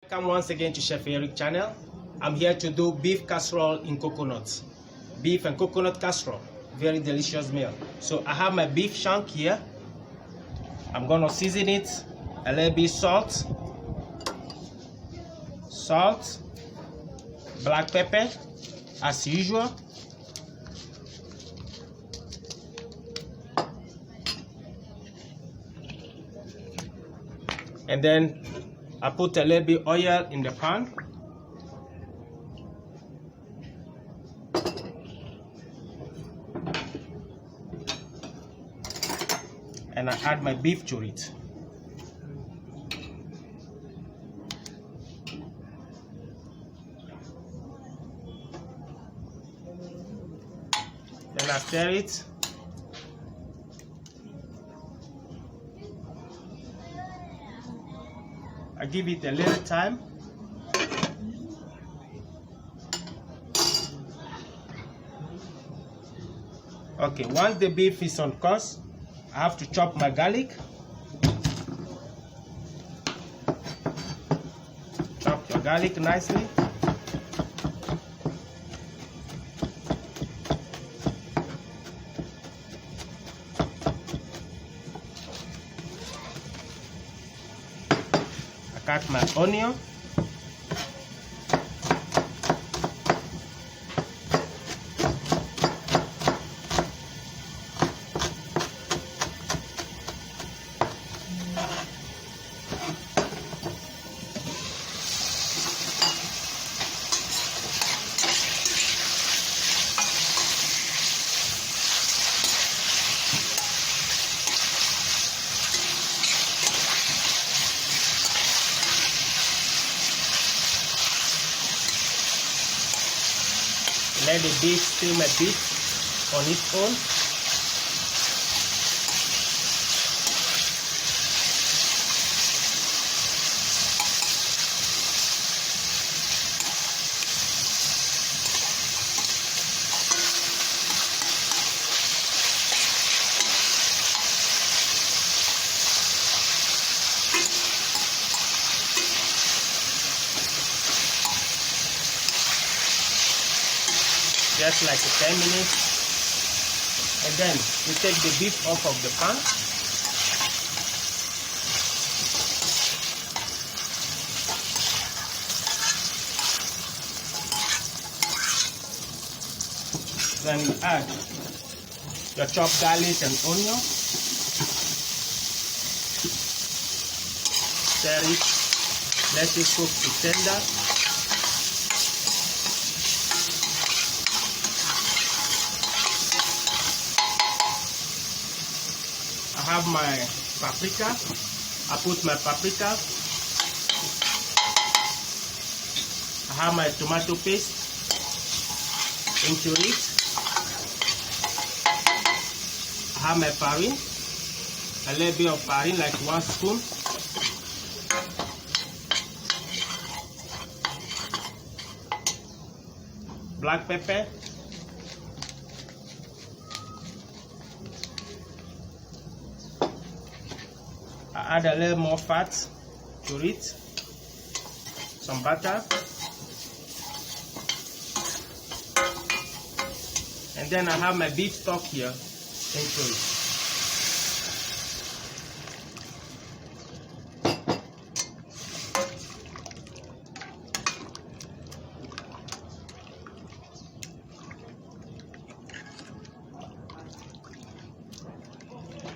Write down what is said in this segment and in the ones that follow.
Welcome once again to Chef Eric channel. I'm here to do beef casserole in coconut. Beef and coconut casserole. Very delicious meal. So I have my beef chunk here. I'm gonna season it. A little bit salt, black pepper as usual. And then I put a little bit oil in the pan. And I add my beef to it. Then I stir it. I give it a little time. Okay, once the beef is on course, I have to chop my garlic. Chop your garlic nicely. I cut my onion. Let the beef steam a bit on its own. Just like 10 minutes, and then we take the beef off of the pan. Then you add your chopped garlic and onion. Stir it, let it cook to tender. I have my paprika. I put my paprika. I have my tomato paste into it. I have my farine, a little bit of farine, like 1 spoon. Black pepper. I add a little more fat to it, some butter, and then I have my beef stock here into it.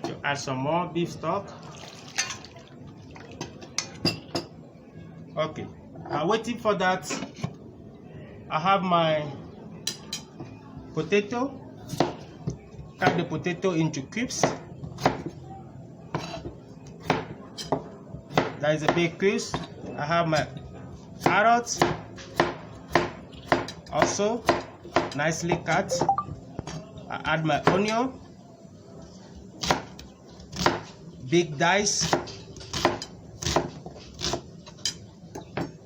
To add some more beef stock. Okay, waiting for that, I have my potato. Cut the potato into cubes. That is a big cubes. I have my carrots, also nicely cut. I add my onion, big dice.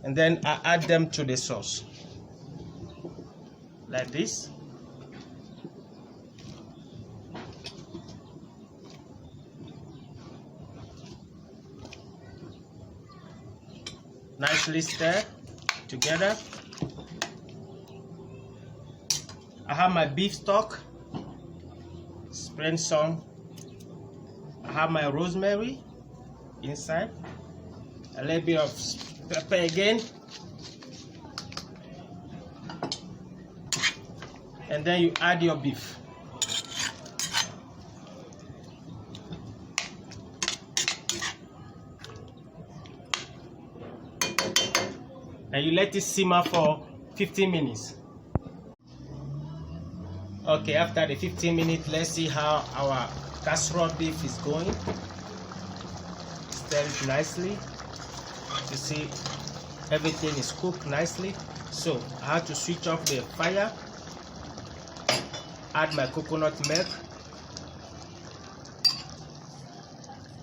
And then I add them to the sauce like this. nicely stir together. I have my beef stock, spread some. I have my rosemary inside, a little bit of pepper again, and then you add your beef. And you let it simmer for 15 minutes. Okay, after the 15 minutes, let's see how our casserole beef is going. Stir it nicely. You see, everything is cooked nicely. So I have to switch off the fire. Add my coconut milk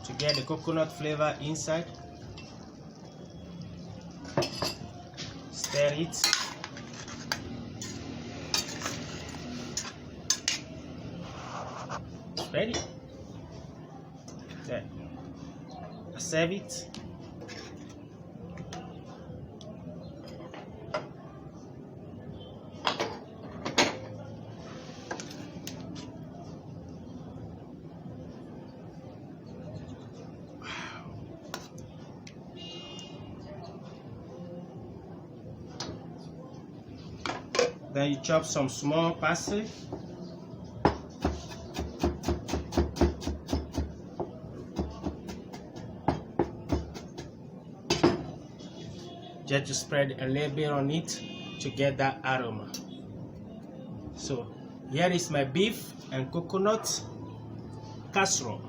to get the coconut flavor inside. Stir it. Ready? There. Serve it. Then you chop some small parsley. Just to spread a little bit on it to get that aroma. So here is my beef and coconut casserole.